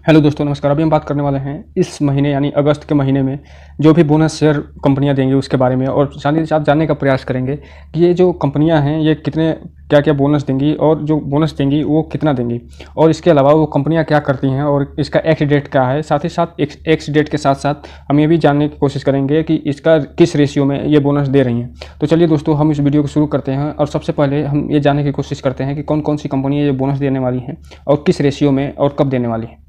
Hello दोस्तों, नमस्कार। अभी हम बात करने वाले हैं इस महीने यानी अगस्त के महीने में जो भी बोनस शेयर कंपनियां देंगी उसके बारे में, और साथ ही साथ जानने का प्रयास करेंगे कि ये जो कंपनियां हैं ये कितने क्या क्या बोनस देंगी और जो बोनस देंगी वो कितना देंगी, और इसके अलावा वो कंपनियां क्या करती हैं और इसका एक्स डेट क्या है। साथ ही साथ एक्स डेट के साथ साथ हम ये भी जानने की कोशिश करेंगे कि इसका किस रेशियो में ये बोनस दे रही हैं। तो चलिए दोस्तों, हम इस वीडियो को शुरू करते हैं और सबसे पहले हम ये जानने की कोशिश करते हैं कि कौन कौन सी कंपनियाँ ये बोनस देने वाली हैं और किस रेशियो में और कब देने वाली हैं।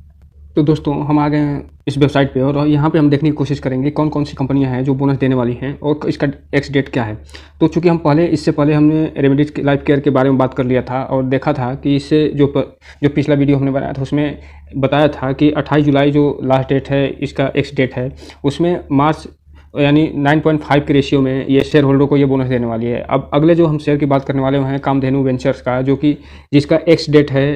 तो दोस्तों, हम आ गए हैं इस वेबसाइट पे और यहाँ पे हम देखने की कोशिश करेंगे कौन कौन सी कंपनियां हैं जो बोनस देने वाली हैं और इसका एक्स डेट क्या है। तो चूंकि हम इससे पहले हमने रेमेडीज लाइफ केयर के बारे में बात कर लिया था और देखा था कि इससे जो पिछला वीडियो हमने बनाया था उसमें बताया था कि 28 जुलाई जो लास्ट डेट है, इसका एक्स डेट है, उसमें मार्च यानी 9.5 के रेशियो में ये शेयर होल्डर को ये बोनस देने वाली है। अब अगले जो हम शेयर की बात करने वाले हैं कामधेनु वेंचर्स का, जो कि जिसका एक्स डेट है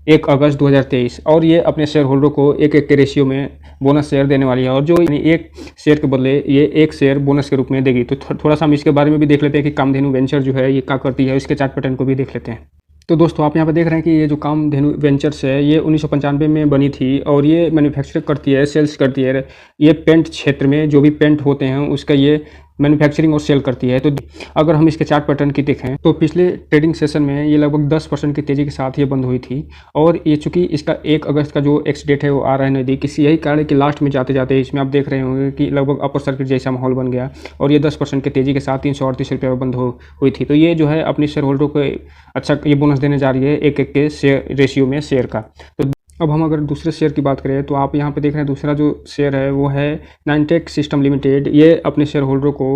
1 अगस्त 2023, और ये अपने शेयर होल्डर को एक के रेशियो में बोनस शेयर देने वाली है, और जो यानी एक शेयर के बदले ये एक शेयर बोनस के रूप में देगी। तो थोड़ा सा हम इसके बारे में भी देख लेते हैं कि कामधेनु वेंचर जो है ये क्या करती है, इसके चार्ट पैटर्न को भी देख लेते हैं। तो दोस्तों, आप यहाँ पे देख रहे हैं कि ये जो कामधेनु वेंचर्स है ये 1995 में बनी थी और ये मैन्युफैक्चर करती है, सेल्स करती है। ये पेंट क्षेत्र में जो भी पेंट होते हैं उसका ये मैन्युफैक्चरिंग और सेल करती है। तो अगर हम इसके चार्ट पैटर्न की देखें तो पिछले ट्रेडिंग सेशन में ये लगभग 10% की तेज़ी के साथ ये बंद हुई थी, और ये चूंकि इसका 1 अगस्त का जो एक्स डेट है वो आ रहा है नज़दीक, इसी यही कारण है कि लास्ट में जाते जाते इसमें आप देख रहे होंगे कि लगभग अपर सर्किट जैसा माहौल बन गया और ये 10% की तेज़ी के साथ 338 रुपये में बंद हुई थी। तो ये जो है अपनी शेयर होल्डर को अच्छा ये बोनस देने जा रही है एक के शेयर रेशियो में शेयर का। तो अब हम अगर दूसरे शेयर की बात करें तो आप यहाँ पे देख रहे हैं दूसरा जो शेयर है वो है नाइनटेक सिस्टम लिमिटेड। ये अपने शेयर होल्डर को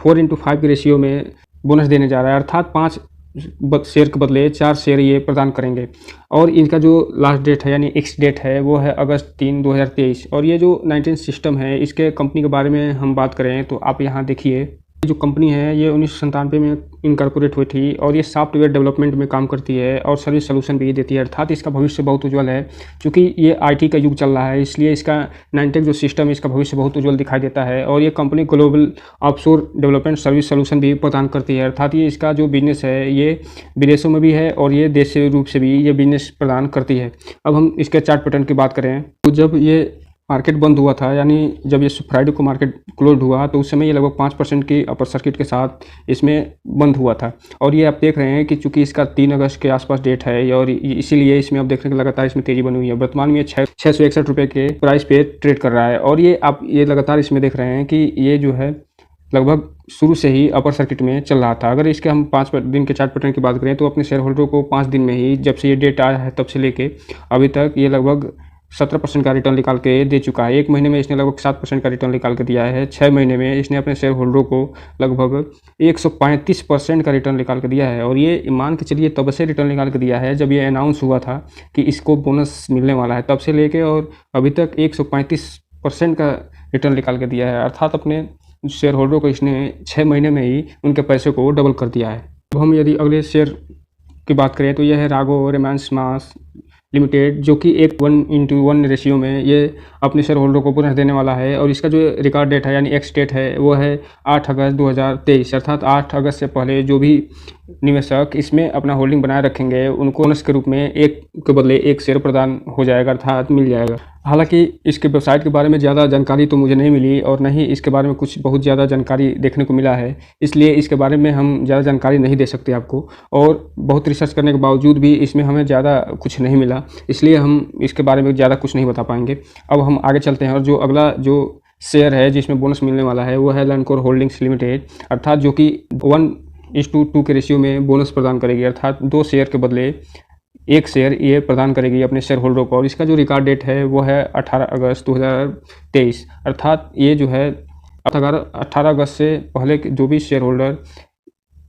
4:5 के रेशियो में बोनस देने जा रहा है, अर्थात 5 शेयर के बदले 4 शेयर ये प्रदान करेंगे, और इनका जो लास्ट डेट है यानी एक्स डेट है वो है अगस्त 3, 2023। और ये जो 19 सिस्टम है इसके कंपनी के बारे में हम बात करें तो आप यहाँ देखिए, जो कंपनी है ये 1997 में इनकॉर्पोरेट हुई थी और ये सॉफ्टवेयर डेवलपमेंट में काम करती है और सर्विस सोल्यूशन भी देती है, अर्थात इसका भविष्य बहुत उज्जवल है। क्योंकि ये आईटी का युग चल रहा है, इसलिए इसका नाइनटेक जो सिस्टम है इसका भविष्य बहुत उज्जवल दिखाई देता है। और ये company global offshore development service solution भी प्रदान करती है, अर्थात ये इसका जो बिजनेस है ये विदेशों में भी है और ये देशीय रूप से भी ये बिजनेस प्रदान करती है। अब हम इसके चार्ट पैटर्न की बात करें तो जब ये मार्केट बंद हुआ था, यानी जब ये फ्राइडे को मार्केट क्लोज हुआ तो उस समय ये लगभग 5% की अपर सर्किट के साथ इसमें बंद हुआ था। और ये आप देख रहे हैं कि चूंकि इसका 3 अगस्त के आसपास डेट है और इसीलिए इसमें आप देख रहे हैं कि लगातार इसमें तेज़ी बनी हुई है। वर्तमान में 661 रुपये के प्राइस पे ट्रेड कर रहा है, और ये आप ये लगातार इसमें देख रहे हैं कि ये जो है लगभग शुरू से ही अपर सर्किट में चल रहा था। अगर इसके हम 5 दिन के चार्ट पैटर्न की बात करें तो अपने शेयर होल्डर को 5 दिन में ही, जब से ये डेट आया है तब से लेके अभी तक, ये लगभग 17% का रिटर्न निकाल के दे चुका है। 1 महीने में इसने लगभग 7% का रिटर्न निकाल के दिया है। 6 महीने में इसने अपने शेयर होल्डरों को लगभग 135% का रिटर्न निकाल के दिया है, और ये मान के चलिए तब से रिटर्न निकाल के दिया है जब ये अनाउंस हुआ था कि इसको बोनस मिलने वाला है, तब से लेके और अभी तक 135% का रिटर्न निकाल के दिया है, अर्थात अपने शेयर होल्डरों को इसने 6 महीने में ही उनके पैसे को डबल कर दिया है। अब हम यदि अगले शेयर की बात करें तो यह है राघव रेमांस मास लिमिटेड, जो कि एक 1:1 रेशियो में ये अपने शेयर होल्डर को बोनस देने वाला है, और इसका जो रिकॉर्ड डेट है यानी एक्स डेट है वो है 8 अगस्त 2023, अर्थात 8 अगस्त से पहले जो भी निवेशक इसमें अपना होल्डिंग बनाए रखेंगे उनको बोनस के रूप में एक के बदले एक शेयर प्रदान हो जाएगा, अर्थात मिल जाएगा। हालांकि इसके वेबसाइट के बारे में ज़्यादा जानकारी तो मुझे नहीं मिली और न ही इसके बारे में कुछ बहुत ज़्यादा जानकारी देखने को मिला है, इसलिए इसके बारे में हम ज़्यादा जानकारी नहीं दे सकते आपको, और बहुत रिसर्च करने के बावजूद भी इसमें हमें ज़्यादा कुछ नहीं मिला, इसलिए हम इसके बारे में ज़्यादा कुछ नहीं बता पाएंगे। अब हम आगे चलते हैं, और जो अगला जो शेयर है जिसमें बोनस मिलने वाला है वो है लैंडकोर होल्डिंग्स लिमिटेड, अर्थात जो कि 1:2 के रेशियो में बोनस प्रदान करेगी, अर्थात 2 शेयर के बदले 1 शेयर ये प्रदान करेगी अपने शेयर होल्डर को। और इसका जो रिकॉर्ड डेट है वो है 18 अगस्त 2023, अर्थात ये जो है 18 अगस्त से पहले जो भी शेयर होल्डर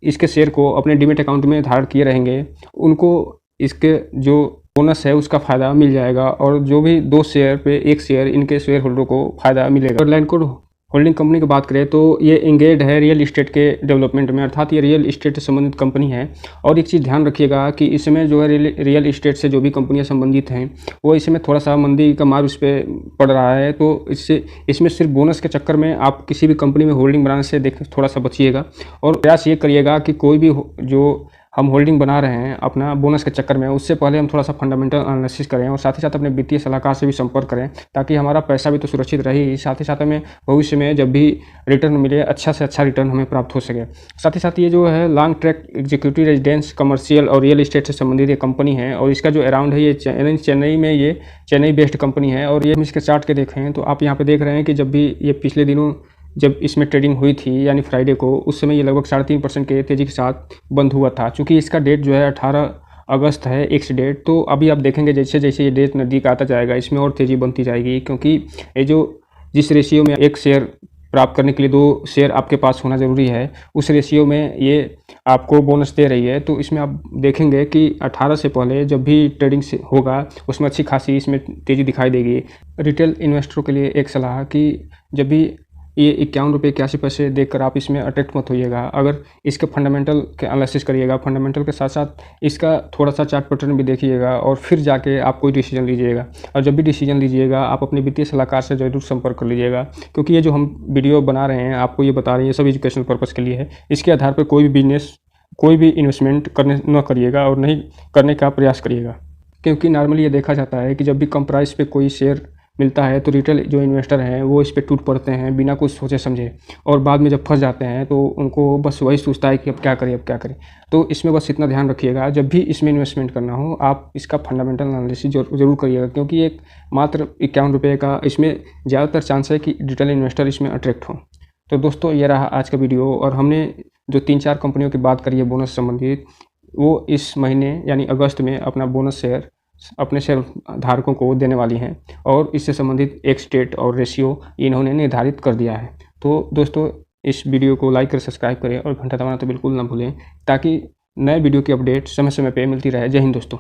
इसके शेयर को अपने डीमेट अकाउंट में धारण किए रहेंगे उनको इसके जो बोनस है उसका फ़ायदा मिल जाएगा, और जो भी 2 शेयर पे 1 शेयर इनके शेयर होल्डर को फ़ायदा मिलेगा। और लैंडकोर होल्डिंग कंपनी की बात करें तो ये इंगेज है रियल इस्टेट के डेवलपमेंट में, अर्थात ये रियल इस्टेट से संबंधित कंपनी है। और एक चीज़ ध्यान रखिएगा कि इसमें जो है रियल इस्टेट से जो भी कंपनियां संबंधित हैं वो इसमें थोड़ा सा मंदी का मार उस पर पड़ रहा है, तो इसमें सिर्फ बोनस के चक्कर में आप किसी भी कंपनी में होल्डिंग बनाने से थोड़ा सा बचिएगा, और प्रयास ये करिएगा कि कोई भी जो हम होल्डिंग बना रहे हैं अपना बोनस के चक्कर में, उससे पहले हम थोड़ा सा फंडामेंटल एनालिसिस करें और साथ ही साथ अपने वित्तीय सलाहकार से भी संपर्क करें, ताकि हमारा पैसा भी तो सुरक्षित रहे ही, साथ ही साथ हमें भविष्य में जब भी रिटर्न मिले अच्छा से अच्छा रिटर्न हमें प्राप्त हो सके। साथ ही साथ ये जो है long track executive residence commercial और रियल एस्टेट से संबंधित ये कंपनी है, और इसका जो अराउंड है ये चेन्नई में, ये चेन्नई बेस्ड कंपनी है। और ये हम इसके चार्ट के देखें तो आप यहाँ पे देख रहे हैं कि जब भी ये पिछले दिनों जब इसमें ट्रेडिंग हुई थी यानी फ्राइडे को, उस समय ये लगभग 3.5% के तेज़ी के साथ बंद हुआ था। चूँकि इसका डेट जो है 18 अगस्त है एक्स डेट, तो अभी आप देखेंगे जैसे जैसे ये डेट नज़दीक आता जाएगा इसमें और तेज़ी बनती जाएगी, क्योंकि ये जो जिस रेशियो में एक शेयर प्राप्त करने के लिए 2 शेयर आपके पास होना ज़रूरी है, उस रेशियो में ये आपको बोनस दे रही है। तो इसमें आप देखेंगे कि 18 से पहले जब भी ट्रेडिंग से होगा उसमें अच्छी खासी इसमें तेज़ी दिखाई देगी। रिटेल इन्वेस्टरों के लिए एक सलाह कि जब भी ये 51 रुपये 81 पैसे देखकर आप इसमें अट्रैक्ट मत होइएगा। अगर इसके फंडामेंटल के एनालिसिस करिएगा, फंडामेंटल के साथ साथ इसका थोड़ा सा चार्ट पैटर्न भी देखिएगा और फिर जाके आप कोई डिसीजन लीजिएगा। और जब भी डिसीजन लीजिएगा आप अपने वित्तीय सलाहकार से ज़रूर संपर्क कर लीजिएगा, क्योंकि ये जो हम वीडियो बना रहे हैं आपको ये बता रहे हैं ये सब एजुकेशनल पर्पज़ के लिए है। इसके आधार पर कोई भी बिजनेस, कोई भी इन्वेस्टमेंट करने न करिएगा और नहीं करने का प्रयास करिएगा, क्योंकि नॉर्मली ये देखा जाता है कि जब भी कम प्राइस पे कोई शेयर मिलता है तो रिटेल जो इन्वेस्टर हैं वो इस पे टूट पड़ते हैं बिना कुछ सोचे समझे, और बाद में जब फंस जाते हैं तो उनको बस वही सोचता है कि अब क्या करें अब क्या करें। तो इसमें बस इतना ध्यान रखिएगा, जब भी इसमें इन्वेस्टमेंट करना हो आप इसका फंडामेंटल एनालिसिस ज़रूर करिएगा, क्योंकि एक मात्र 51 रुपये का इसमें ज़्यादातर चांस है कि रिटेल इन्वेस्टर इसमें अट्रैक्ट हो। तो दोस्तों ये रहा आज का वीडियो, और हमने जो 3-4 कंपनियों की बात करी है बोनस संबंधित, वो इस महीने यानी अगस्त में अपना बोनस शेयर अपने शेयर धारकों को देने वाली हैं, और इससे संबंधित एक्स डेट और रेशियो इन्होंने निर्धारित कर दिया है। तो दोस्तों इस वीडियो को लाइक करें, सब्सक्राइब करें और घंटा दबाना तो बिल्कुल ना भूलें, ताकि नए वीडियो की अपडेट समय समय पे मिलती रहे। जय हिंद दोस्तों।